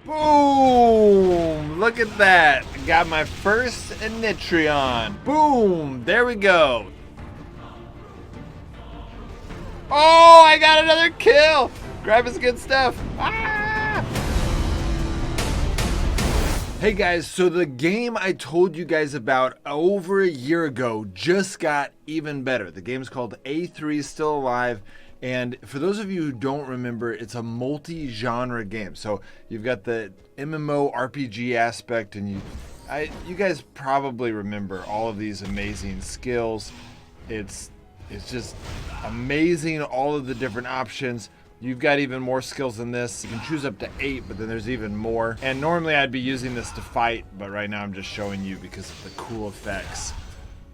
Boom! Look at that. I got my first Initrion. Boom! There we go. Oh, I got another kill. Grab his good stuff. Ah! Hey guys, so the game I told you guys about over a year ago just got even better. The game's called A3 Still Alive. And for those of you who don't remember, it's a multi-genre game. So you've got the MMO RPG aspect, and you guys probably remember all of these amazing skills. It's just amazing, all of the different options. You've got even more skills than this. You can choose up to 8, but then there's even more. And normally I'd be using this to fight, but right now I'm just showing you because of the cool effects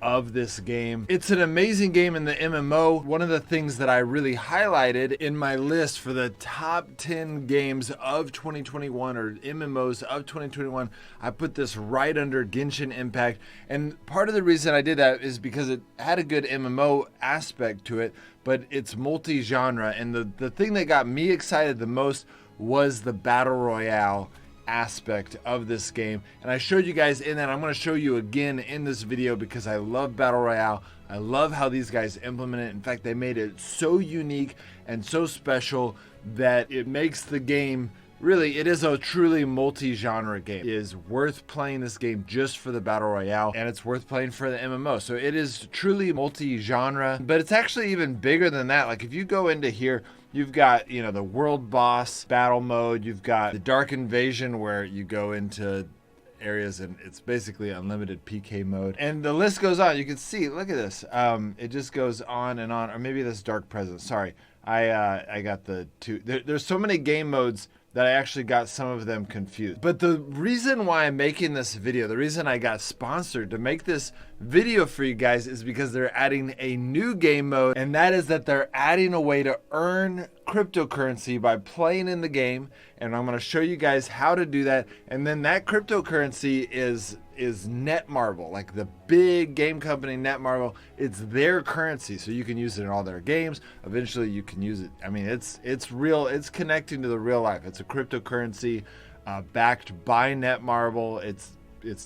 of this game. It's an amazing game in the MMO. One of the things that I really highlighted in my list for the top 10 games of 2021 or MMOs of 2021, I put this right under Genshin Impact. And part of the reason I did that is because it had a good MMO aspect to it, but it's multi-genre. And the thing that got me excited the most was the Battle Royale aspect of this game, and I showed you guys in that. I'm going to show you again in this video because I love Battle Royale. I love how these guys implement it. In fact, they made it so unique and so special that it makes the game really, it is a truly multi-genre game. It is worth playing this game just for the Battle Royale, and it's worth playing for the MMO. So it is truly multi-genre, but it's actually even bigger than that. Like if you go into here, you've got, you know, the world boss battle mode. You've got the Dark Invasion where you go into areas and it's basically unlimited PK mode. And the list goes on. You can see, look at this. It just goes on and on. Or maybe this Dark Presence. Sorry. I got the two. There's so many game modes that I actually got some of them confused. But the reason why I'm making this video, the reason I got sponsored to make this video for you guys is because they're adding a new game mode, and that is that they're adding a way to earn cryptocurrency by playing in the game, and I'm gonna show you guys how to do that. And then that cryptocurrency is Netmarble, like the big game company Netmarble. It's their currency, so you can use it in all their games. Eventually you can use it. I mean, it's real. It's connecting to the real life. It's a cryptocurrency backed by Netmarble. It's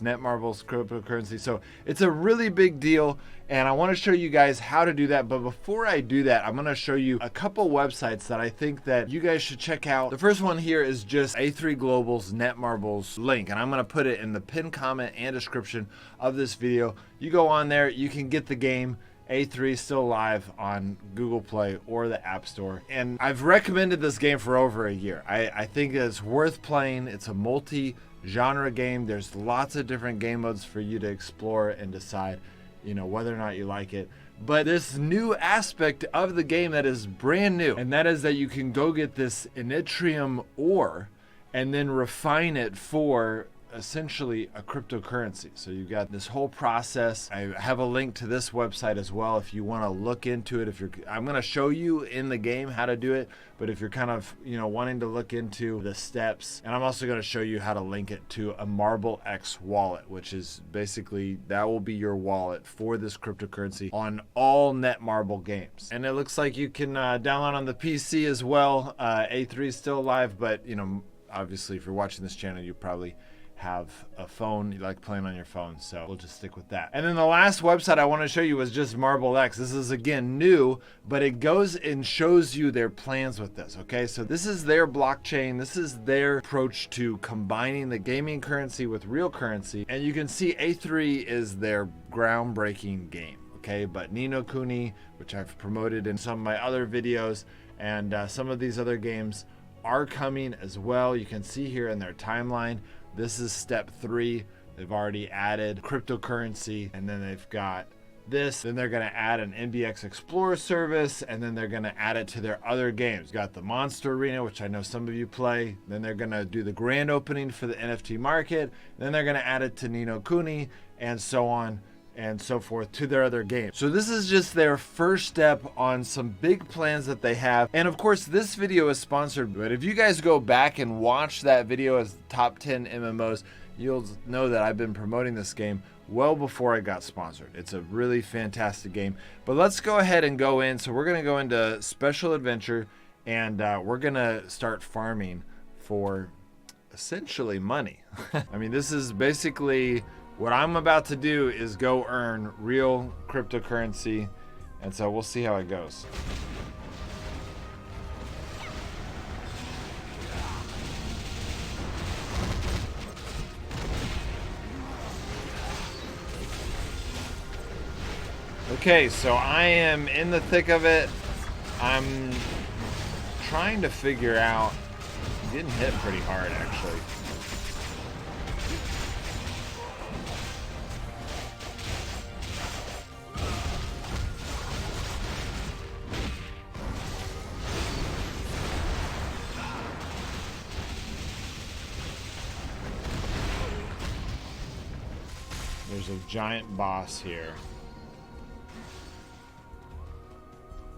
Netmarble's cryptocurrency, so it's a really big deal, and I want to show you guys how to do that. But before I do that, I'm going to show you a couple websites that I think that you guys should check out. The first one here is just A3 Global's Netmarble's link, and I'm going to put it in the pinned comment and description of this video. You go on there, you can get the game A3 Still Alive on Google Play or the App Store. And I've recommended this game for over a year. I think it's worth playing. It's a multi-genre game. There's lots of different game modes for you to explore and decide, you know, whether or not you like it. But this new aspect of the game that is brand new, and that is that you can go get this Initrium ore and then refine it for essentially a cryptocurrency. So you've got this whole process. I have a link to this website as well if you want to look into it. I'm going to show you in the game how to do it, but if you're kind of, you know, wanting to look into the steps, and I'm also going to show you how to link it to a Marblex wallet, which is basically, that will be your wallet for this cryptocurrency on all Netmarble games. And it looks like you can download on the PC as well. A3 is still alive, but you know, obviously if you're watching this channel, you probably have a phone, you like playing on your phone, so we'll just stick with that. And then the last website I want to show you was just Marblex. This is again new, but it goes and shows you their plans with this. Okay, so this is their blockchain, this is their approach to combining the gaming currency with real currency, and you can see A3 is their groundbreaking game. Okay, but Ni no Kuni, which I've promoted in some of my other videos, and some of these other games are coming as well. You can see here in their timeline, this is step 3. They've already added cryptocurrency, and then they've got this. Then they're going to add an NBX Explorer service, and then they're going to add it to their other games. Got the Monster Arena, which I know some of you play. Then they're going to do the grand opening for the NFT market. Then they're going to add it to Ni no Kuni, and so on and so forth to their other games. So this is just their first step on some big plans that they have. And of course, this video is sponsored, but if you guys go back and watch that video as top 10 MMOs, you'll know that I've been promoting this game well before I got sponsored. It's a really fantastic game. But let's go ahead and go in. So we're gonna go into Special Adventure, and we're gonna start farming for essentially money. I mean, this is basically what I'm about to do is go earn real cryptocurrency. And so we'll see how it goes. Okay, so I am in the thick of it. I'm trying to figure out, I'm getting hit pretty hard actually. There's a giant boss here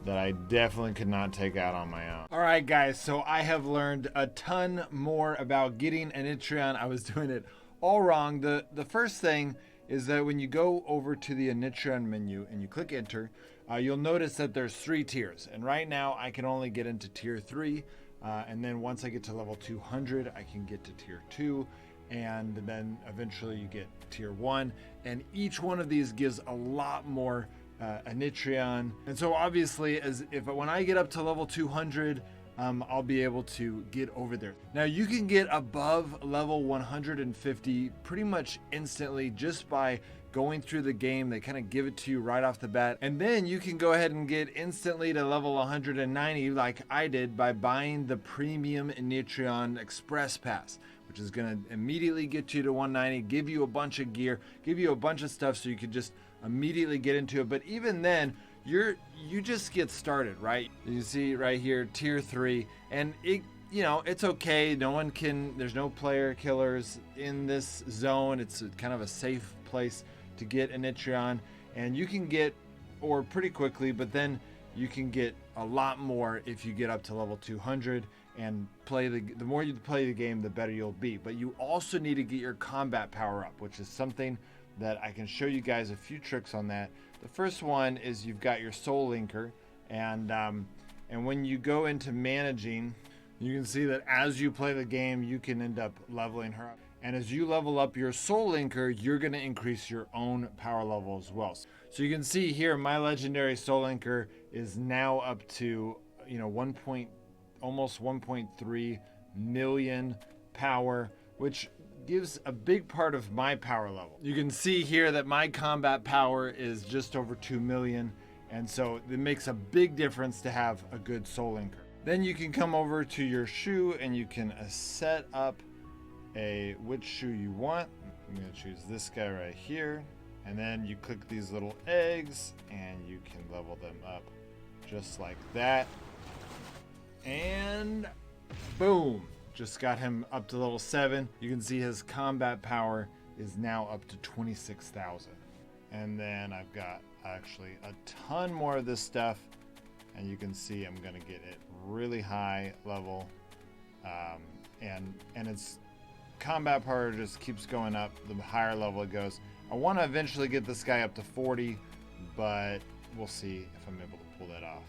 that I definitely could not take out on my own. All right, guys, so I have learned a ton more about getting an Initreon. I was doing it all wrong. The first thing is that when you go over to the Initreon menu and you click enter, you'll notice that there's 3 tiers. And right now I can only get into tier 3. And then once I get to level 200, I can get to tier 2. And then eventually you get tier 1. And each one of these gives a lot more Initreon. And so obviously when I get up to level 200, I'll be able to get over there. Now you can get above level 150 pretty much instantly just by going through the game. They kind of give it to you right off the bat. And then you can go ahead and get instantly to level 190 like I did by buying the premium Initreon Express Pass, which is going to immediately get you to 190, give you a bunch of gear, give you a bunch of stuff so you can just immediately get into it. But even then, you just get started, right? You see right here, tier 3, and it's okay. There's no player killers in this zone. It's kind of a safe place to get Initreon, and you can get ore pretty quickly, but then you can get a lot more if you get up to level 200 and the more you play the game, the better you'll be. But you also need to get your combat power up, which is something that I can show you guys a few tricks on that. The first one is you've got your soul linker, and when you go into managing, you can see that as you play the game, you can end up leveling her up. And as you level up your soul linker, you're going to increase your own power level as well. So you can see here, my legendary soul linker is now up to almost 1.3 million power, which gives a big part of my power level. You can see here that my combat power is just over 2 million, and so it makes a big difference to have a good soul linker. Then you can come over to your shoe and you can set up which shoe you want. I'm going to choose this guy right here, and then you click these little eggs and you can level them up just like that. And boom, just got him up to level 7. You can see his combat power is now up to 26,000. And then I've got actually a ton more of this stuff, and you can see I'm gonna get it really high level, and its combat power just keeps going up the higher level it goes. I want to eventually get this guy up to 40, but we'll see if I'm able to pull that off.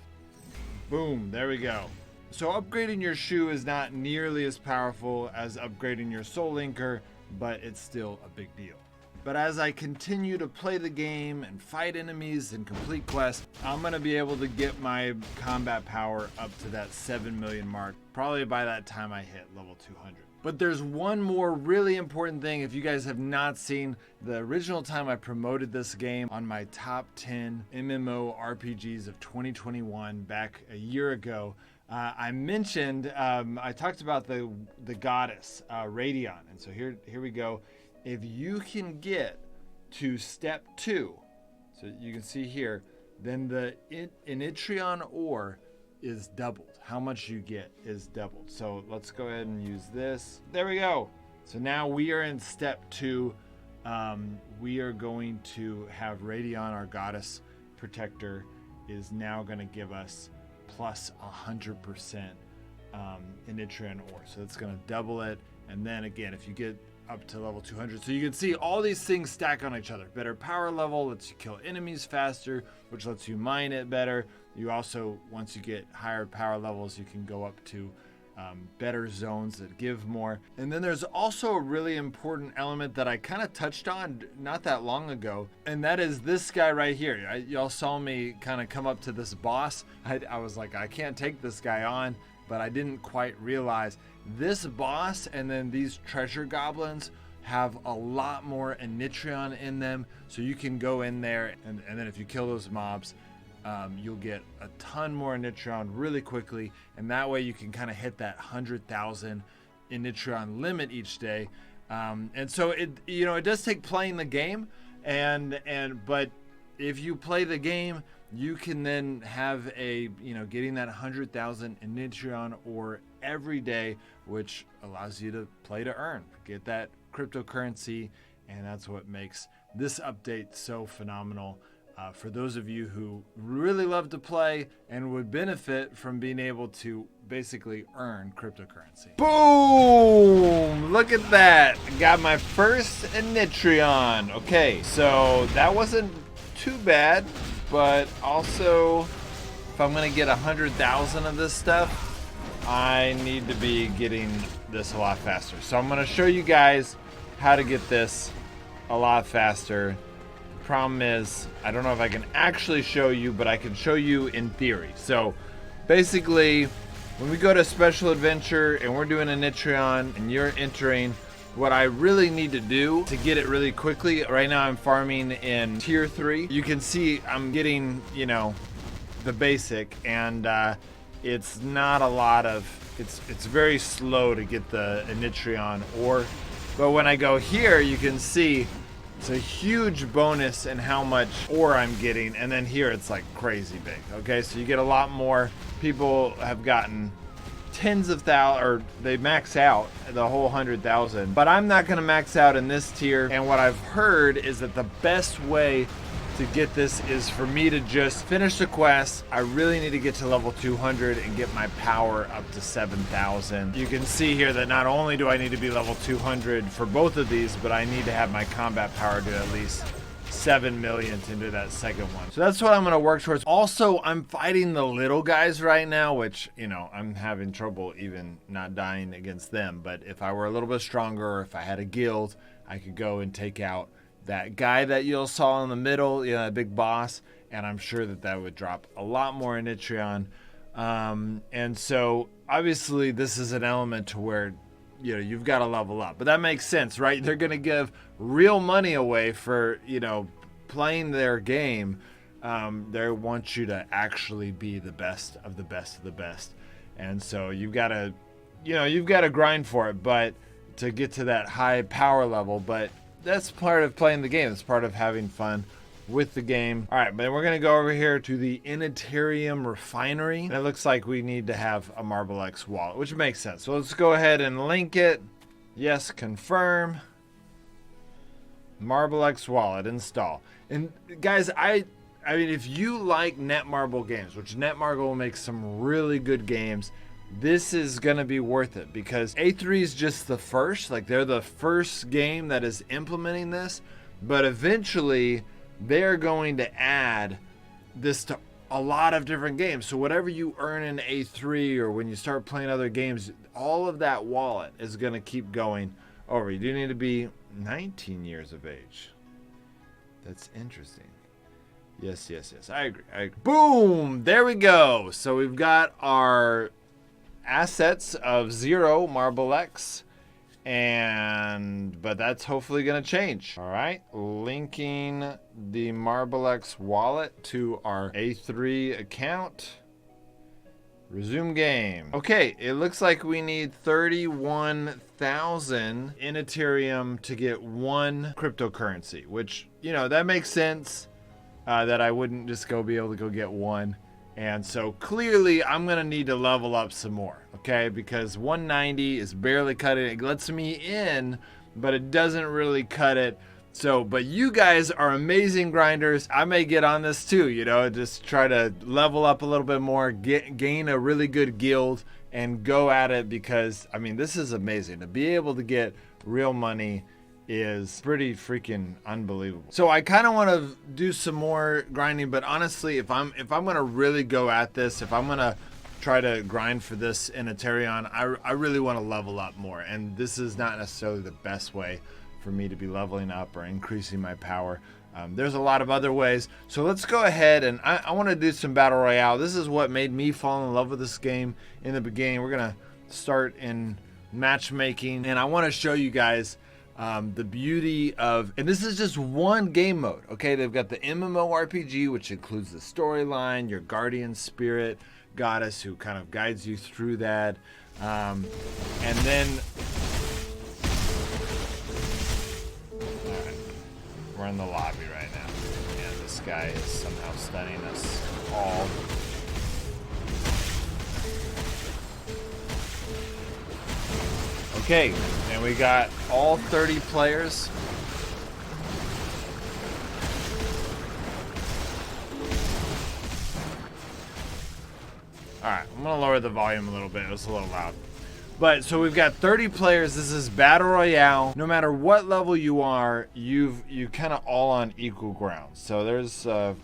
Boom, there we go. So upgrading your shoe is not nearly as powerful as upgrading your soul linker, but it's still a big deal. But as I continue to play the game and fight enemies and complete quests, I'm going to be able to get my combat power up to that 7 million mark, probably by that time I hit level 200. But there's one more really important thing. If you guys have not seen the original time I promoted this game on my top 10 MMO RPGs of 2021 back a year ago, I mentioned, I talked about the goddess, Radion. And so here we go. If you can get to step 2, so you can see here, then the Initreon ore is doubled. How much you get is doubled. So let's go ahead and use this. There we go. So now we are in step 2. We are going to have Radion, our goddess protector, is now going to give us plus 100% Initreon ore. So it's going to double it. And then again, if you get up to level 200, so you can see all these things stack on each other. Better power level lets you kill enemies faster, which lets you mine it better. You also, once you get higher power levels, you can go up to better zones that give more. And then there's also a really important element that I kind of touched on not that long ago, and that is this guy right here. Y'all saw me kind of come up to this boss. I was like, I can't take this guy on, but I didn't quite realize this boss and then these treasure goblins have a lot more Initrion in them, so you can go in there and then if you kill those mobs, you'll get a ton more Initrion really quickly, and that way you can kind of hit that 100,000 Initrion limit each day. And so it does take playing the game, but if you play the game, you can then have getting that 100,000 Initrion ore every day, which allows you to play to earn, get that cryptocurrency, and that's what makes this update so phenomenal for those of you who really love to play and would benefit from being able to basically earn cryptocurrency. Boom! Look at that! I got my first Initrion. Okay, so that wasn't too bad, but also if I'm gonna get 100,000 of this stuff, I need to be getting this a lot faster. So I'm gonna show you guys how to get this a lot faster. The problem is, I don't know if I can actually show you, but I can show you in theory. So basically, when we go to special adventure and we're doing a Initrion and you're entering, what I really need to do to get it really quickly, right now I'm farming in tier 3. You can see I'm getting, the basic, and it's not a lot of, it's very slow to get the Initrion ore. But when I go here, you can see it's a huge bonus in how much ore I'm getting, and then here it's like crazy big. Okay, so you get a lot more. People have gotten tens of thousands, or they max out the whole 100,000. But I'm not gonna max out in this tier, and what I've heard is that the best way to get this is for me to just finish the quest. I really need to get to level 200 and get my power up to 7,000. You can see here that not only do I need to be level 200 for both of these, but I need to have my combat power to at least 7 million to do that second one. So that's what I'm gonna work towards. Also, I'm fighting the little guys right now, which, I'm having trouble even not dying against them. But if I were a little bit stronger, or if I had a guild, I could go and take out that guy that you saw in the middle, that big boss, and I'm sure that would drop a lot more Initrion. And so obviously this is an element to where you've got to level up, but that makes sense, right? They're gonna give real money away for playing their game. They want you to actually be the best of the best of the best, and so you've got to grind for it, but to get to that high power level. But that's part of playing the game. It's part of having fun with the game. All right, but we're gonna go over here to the Initerium Refinery. And it looks like we need to have a Marblex wallet, which makes sense. So let's go ahead and link it. Yes, confirm. Marblex wallet, install. And guys, I mean, if you like Netmarble games, which Netmarble makes some really good games, this is gonna be worth it, because A3 is just the first, they're the first game that is implementing this, but eventually they're going to add this to a lot of different games. So whatever you earn in A3, or when you start playing other games, all of that wallet is gonna keep going over. You do need to be 19 years of age. That's interesting. Yes, I agree. Boom, there we go. So we've got our assets of 0 Marblex, but that's hopefully gonna change. All right, linking the Marblex wallet to our A3 account. Resume game. Okay, it looks like we need 31,000 in Ethereum to get 1 cryptocurrency, which that makes sense, that I wouldn't just be able to go get 1. And so clearly I'm gonna need to level up some more, okay? Because 190 is barely cutting it. It lets me in, but it doesn't really cut it. So, but you guys are amazing grinders. I may get on this too, just try to level up a little bit more, gain a really good guild, and go at it, because, I mean, this is amazing. To be able to get real money is pretty freaking unbelievable. So I kind of want to do some more grinding, but honestly, if I'm gonna really go at this, if I'm gonna try to grind for this in a Tarion, I really want to level up more, and this is not necessarily the best way for me to be leveling up or increasing my power. There's a lot of other ways, so let's go ahead and I want to do some Battle Royale. This is what made me fall in love with this game in the beginning. We're gonna start in matchmaking, and I want to show you guys the beauty of, and this is just one game mode, okay? They've got the MMORPG, which includes the storyline, your guardian spirit goddess who kind of guides you through that, and then we're in the lobby right now, and this guy is somehow stunning us all. Okay, and we got all 30 players. Alright, I'm gonna lower the volume a little bit, it was a little loud. But so we've got 30 players. This is Battle Royale. No matter what level you are, you kind of all on equal ground. So there's some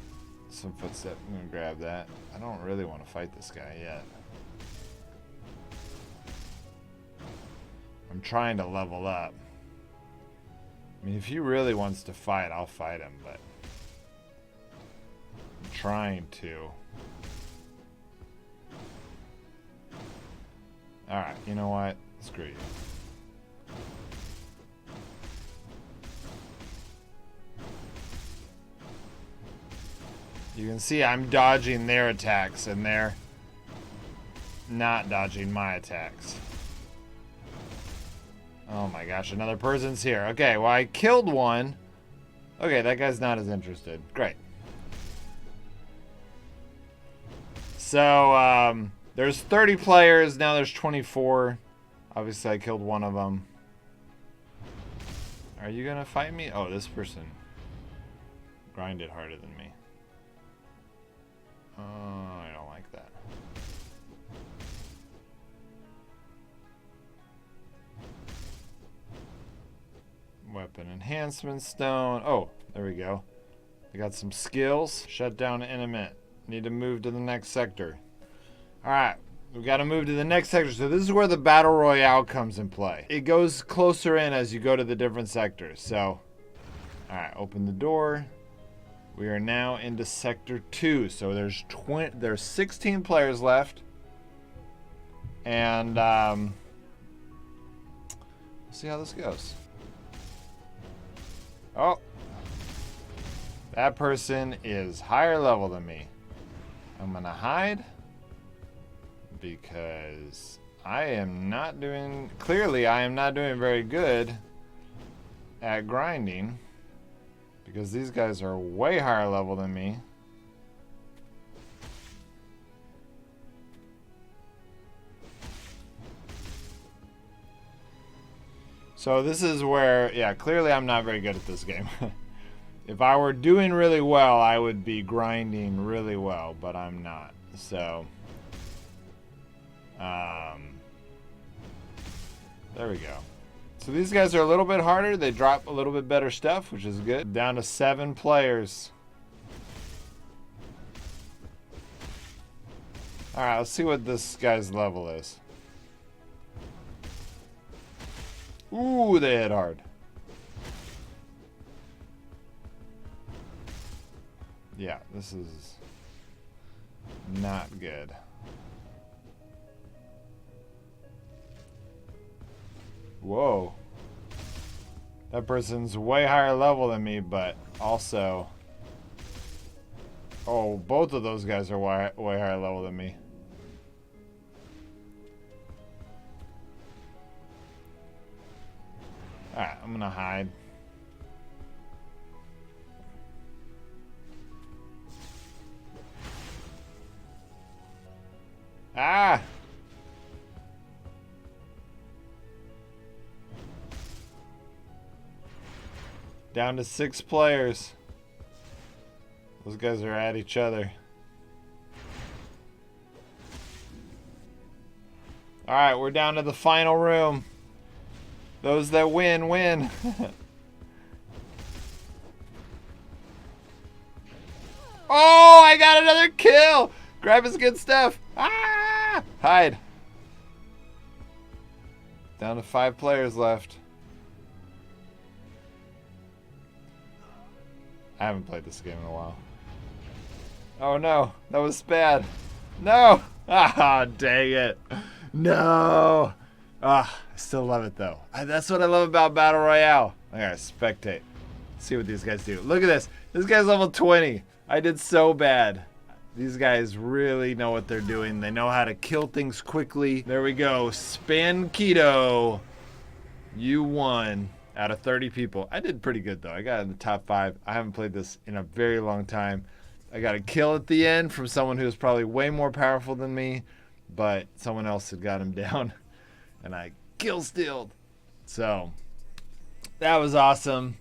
footsteps. I'm gonna grab that. I don't really want to fight this guy yet. I'm trying to level up. I mean, if he really wants to fight, I'll fight him, but I'm trying to. Alright, you know what? Screw you. You can see I'm dodging their attacks, and they're not dodging my attacks. Oh my gosh, another person's here. Okay, well, I killed one. Okay, that guy's not as interested. Great. So, there's 30 players, now there's 24. Obviously, I killed one of them. Are you gonna fight me? Oh, this person grinded harder than me. Oh, I don't like that. Weapon enhancement stone. Oh, there we go. I got some skills. Shut down enemy. Need to move to the next sector. Alright, we got to move to the next sector. So this is where the Battle Royale comes in play. It goes closer in as you go to the different sectors. So, alright, open the door. We are now into Sector 2. So there's 16 players left. And, we'll see how this goes. Oh, that person is higher level than me. I'm going to hide. Because I am not doing, clearly I am not doing very good at grinding, because these guys are way higher level than me. So this is where, yeah, clearly I'm not very good at this game. If I were doing really well, I would be grinding really well, but I'm not. So there we go. So these guys are a little bit harder. They drop a little bit better stuff, which is good. Down to 7 players. Alright, let's see what this guy's level is. Ooh, they hit hard. Yeah, this is not good. Whoa. That person's way higher level than me, but also... Oh, both of those guys are way higher level than me. Alright, I'm gonna hide. Ah! Down to 6 players. Those guys are at each other. Alright, we're down to the final room. Those that win, win. Oh, I got another kill! Grab his good stuff. Ah! Hide. Down to 5 players left. I haven't played this game in a while. Oh no, that was bad. No! Ah, dang it. No! Ah, I still love it though. That's what I love about Battle Royale. I gotta spectate. See what these guys do. Look at this. This guy's level 20. I did so bad. These guys really know what they're doing. They know how to kill things quickly. There we go. Span Keto. You won out of 30 people. I did pretty good though. I got in the top 5. I haven't played this in a very long time. I got a kill at the end from someone who was probably way more powerful than me, but someone else had got him down, and I kill stealed. So that was awesome.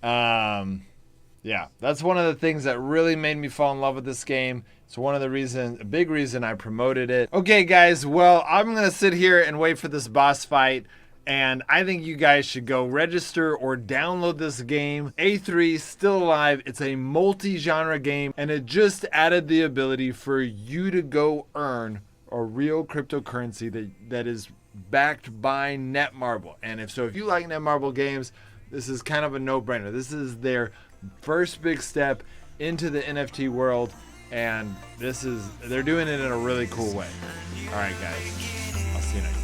Yeah, that's one of the things that really made me fall in love with this game. It's one of the reasons, a big reason I promoted it. Okay, guys, well, I'm gonna sit here and wait for this boss fight. And I think you guys should go register or download this game. A3 Still Alive. It's a multi-genre game, and it just added the ability for you to go earn a real cryptocurrency that is backed by Netmarble. And if you like Netmarble games, this is kind of a no-brainer. This is their first big step into the NFT world, and they're doing it in a really cool way. All right, guys. I'll see you next time.